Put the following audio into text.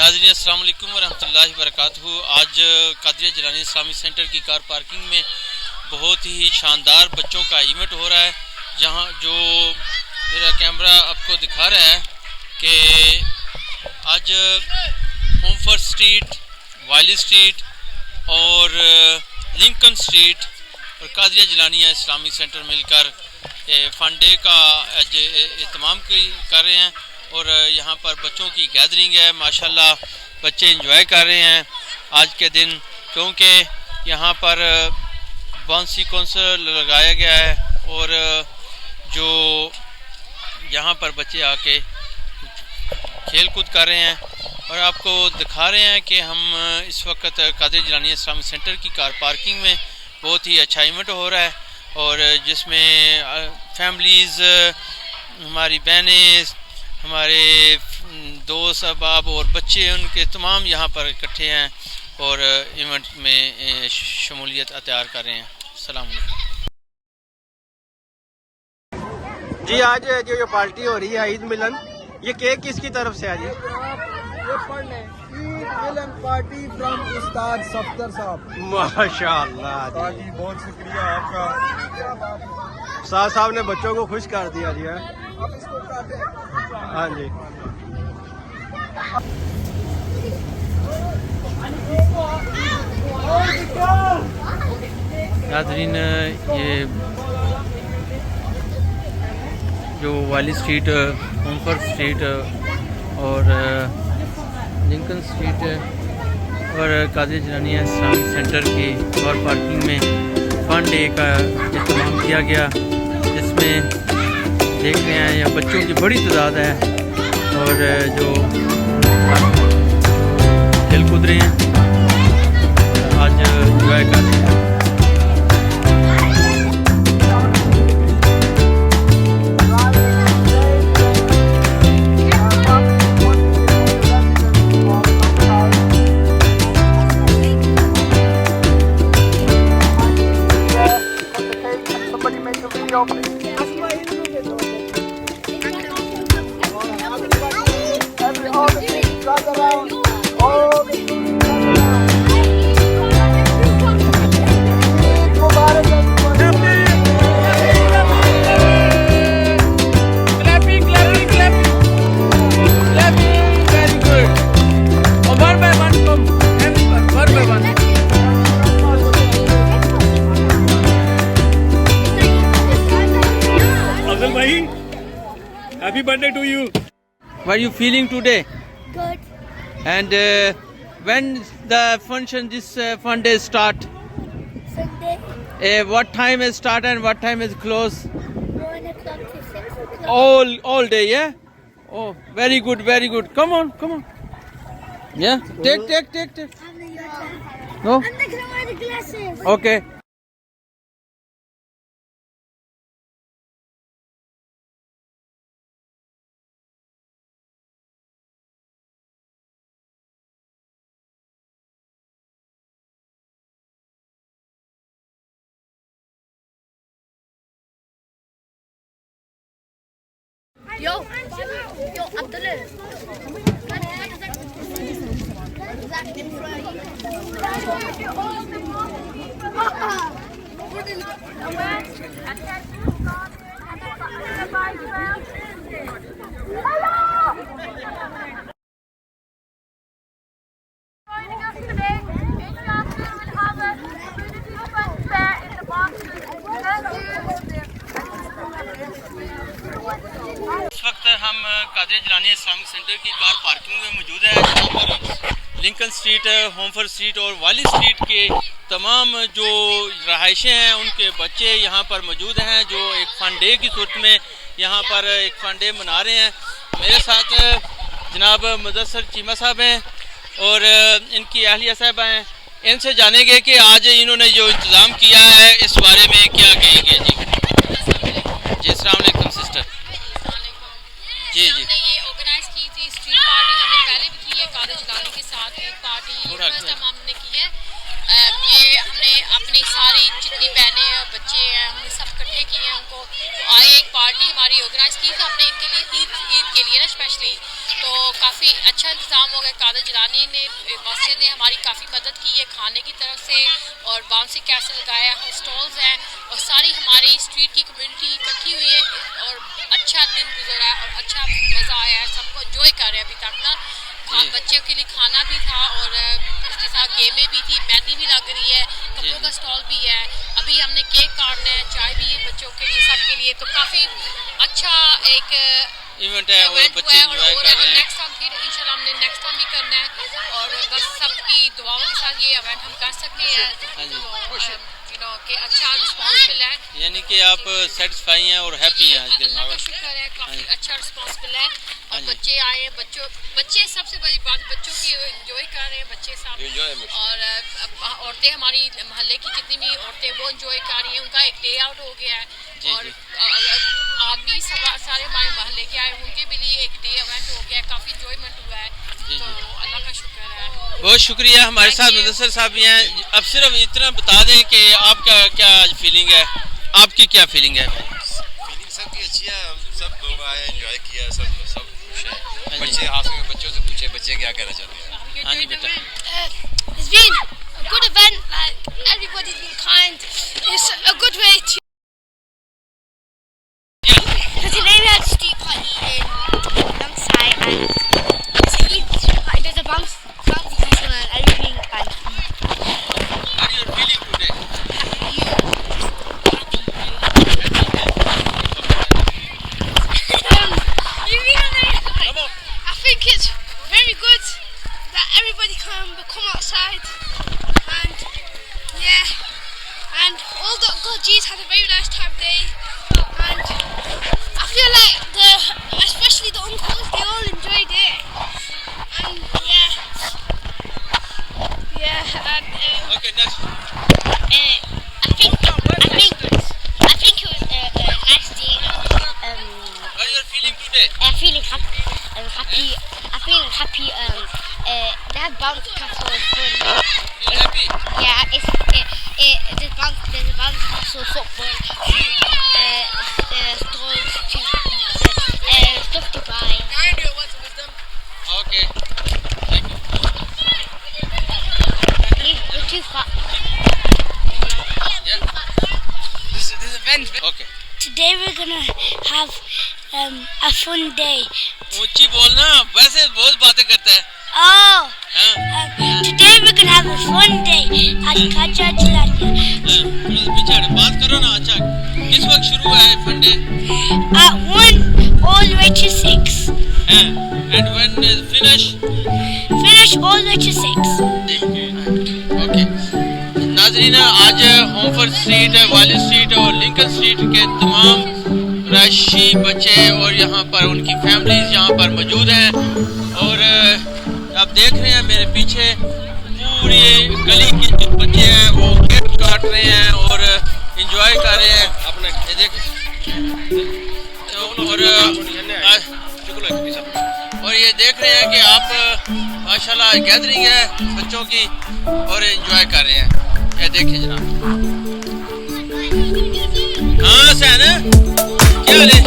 नाज़रीन अस्सलाम वालेकुम वरहमतुल्लाहि वबरकातुहू। आज कादरिया जिलानी इस्लामिक सेंटर की कार पार्किंग में बहुत ही शानदार बच्चों का इवेंट हो रहा है, जहां जो मेरा कैमरा आपको दिखा रहा है कि आज होमफर्थ स्ट्रीट, वाइली स्ट्रीट और लिंकन स्ट्रीट और कादरिया जिलानिया इस्लामिक सेंटर मिलकर फन डे का एहतमाम कर रहे हैं और यहाँ पर बच्चों की गैदरिंग है। माशाल्लाह बच्चे एंजॉय कर रहे हैं आज के दिन, क्योंकि यहाँ पर बाउंसी कॉन्सर्ट लगाया गया है और जो यहाँ पर बच्चे आके खेल कूद कर रहे हैं और आपको दिखा रहे हैं कि हम इस वक्त कादरिया जिलानी इस्लामिक सेंटर की कार पार्किंग में बहुत ही अच्छा इवेंट हो रहा है और जिसमें फैमिलीज़, हमारी बहनें, हमारे दोस्त अहबाब और बच्चे उनके तमाम यहाँ पर इकट्ठे हैं और इवेंट में शमूलियत अख्तियार कर रहे हैं। अस्सलाम वालेकुम जी। आज जो पार्टी हो रही है ईद मिलन, ये केक किसकी तरफ से है जी? ये पढ़ने ईद मिलन पार्टी फ्रॉम उस्ताद सफ्दर साहब। माशाअल्लाह जी, बहुत शुक्रिया आपका। उस्ताद साहब ने बच्चों को खुश कर दिया जी। अब इसको काटे। हाँ जी। नाज़रीन, ये जो वाली स्ट्रीट, होमफर्थ स्ट्रीट और लिंकन स्ट्रीट और कादरिया जिलानिया इस्लामिक सेंटर की कार पार्किंग में फन डे का एहतमाम किया गया, जिसमें देख रहे हैं यहाँ बच्चों की बड़ी तादाद है और जो खेल कूद रहे हैं, आज एंजॉय कर रहे हैं। Happy birthday to you. How are you feeling today? Good. And when the function, this fun day start? Sunday. What time is start and what time is close? 1 o'clock to 6 o'clock. All day, yeah. Oh, very good, very good. Come on. Yeah, take. I'm the No. I'm not gonna wear the glasses. Okay. Yo, Abdullah. Joining us today, inshallah we will have a community fun fair in the boxes. इस वक्त हम Qadria Jilani Islamic centre की car parking में मौजूद है, जहाँ पर Lincoln street, होमफर्थ street और वाली स्ट्रीट के तमाम जो रहायशें हैं उनके बच्चे यहाँ पर मौजूद हैं, जो एक फ़न डे की सूरत में यहाँ पर एक फ़न डे मना रहे हैं। मेरे साथ जनाब मुदस्सर चीमा साहब हैं और इनकी अहलिया साहबा हैं। इनसे जानेंगे कि आज इन्होंने जो इंतज़ाम किया है इस बारे में क्या कहेंगे। जी अस्सलाम वालेकुम सिस्टर। जी हमने ये ऑर्गेनाइज की थी स्ट्रीट पार्टी, हमने पहले भी की है कादरिया जिलानी के साथ एक पार्टी, फर्स्ट टाइम हमने की है। ये हमने अपनी सारी जितनी बहनें और बच्चे हैं हमने सब इकट्ठे किए हैं, उनको आए एक पार्टी हमारी ऑर्गेनाइज की थी हमने इनके लिए ईद के लिए ना स्पेशली, तो काफ़ी काफ़ी अच्छा इंतज़ाम हो गया। कादर जिलानी ने मस्जिद ने हमारी काफ़ी मदद की है खाने की तरफ से, और बाउंसी कैसल लगाया है, स्टॉल्स हैं, और सारी हमारी स्ट्रीट की कम्युनिटी इकट्ठी हुई है और अच्छा दिन गुजरा है और अच्छा मज़ा आया है। सबको एंजॉय कर रहे हैं अभी तक ना। बच्चों के लिए खाना भी था और उसके साथ गेमें भी थी, मेहंदी भी लग रही है, कपड़ों का स्टॉल भी है। अभी हमने केक काटना है, चाय भी है बच्चों के लिए, सबके लिए। तो काफ़ी अच्छा एक इवेंट है और बच्चे एंजॉय कर रहे हैं। नेक्स्ट टाइम फिर इंशाल्लाह हमने नेक्स्ट टाइम भी करना है, और बस सबकी दुआओं के साथ ये इवेंट हम कर सकते हैं। कि अच्छा रिस्पॉन्स मिला है, यानी कि आप सेटिस्फाई हैं और हैप्पी हैं आज के अल्लाह का शुक्र है, काफ़ी अच्छा रिस्पॉन्स मिला है। और बच्चे आए हैं, बच्चे सबसे बड़ी बात, बच्चों की एंजॉय कर रहे हैं बच्चे सब, और औरतें हमारी मोहल्ले की जितनी भी औरतें वो एंजॉय कर रही हैं। उनका एक डे आउट हो गया है, और आदमी सारे हमारे मोहल्ले के आए, उनके भी लिए एक डे इवेंट हो गया है, काफ़ी इंजॉयमेंट हुआ है। तो अल्लाह का शुक्र है। बहुत शुक्रिया। हमारे साथ मुदस्सिर साहब भी हैं। अब सिर्फ इतना बता दें कि आपका क्या फीलिंग है, आपकी क्या फीलिंग है? फीलिंग सबकी अच्छी है, हम सब लोग आए, एंजॉय किया, सब खुश हैं। बच्चे हाथ में बच्चों से पूछे बच्चे क्या कहना चाहते हैं। हाँ जी बेटा। It's been a good event. Like everybody's been kind. It's a good way to. Today we had a street party in alongside, and it's a EiD party. There's a bouncy castle and everything. How are you feeling today? I think it's very good that everybody can come outside, and yeah, and all the G's had a very nice time day, and I feel like especially the uncles, they all enjoyed it, and yeah, and Okay, next. I think it was a nice day. How are you feeling today? I'm feeling happy. I'm feeling happy. That bounce castle is fun. Feel happy? Yeah, there's a bounce castle, football, stuff to buy. Okay. Thank you. You're too fat. Yeah. This event. Okay. Today we're gonna have a fun day. ऊंची बोलना, वैसे बहुत बातें करता है। Oh. हाँ। Today we're gonna have a fun day at Qadria jilania. पीछे बात करो ना। अच्छा, किस वक्त शुरू हुआ है fun day? At 1 all the way to 6. And when is finish? Finish all the way to 6. Okay. नाज़रीन, आज होमफर्थ स्ट्रीट, वाली स्ट्रीट और लिंकन स्ट्रीट के तमाम रशी बच्चे और यहाँ पर उनकी फैमिलीज यहाँ पर मौजूद हैं, और आप देख रहे हैं मेरे पीछे पूरी गली के जो बच्चे हैं वो केक काट रहे हैं और एंजॉय कर रहे हैं अपना। ये देख, और ये देख रहे हैं कि आप माशाल्लाह गैदरिंग है बच्चों की और एंजॉय कर रहे हैं। ये देखिए जनाब। हाँ सहन, क्या हाल है?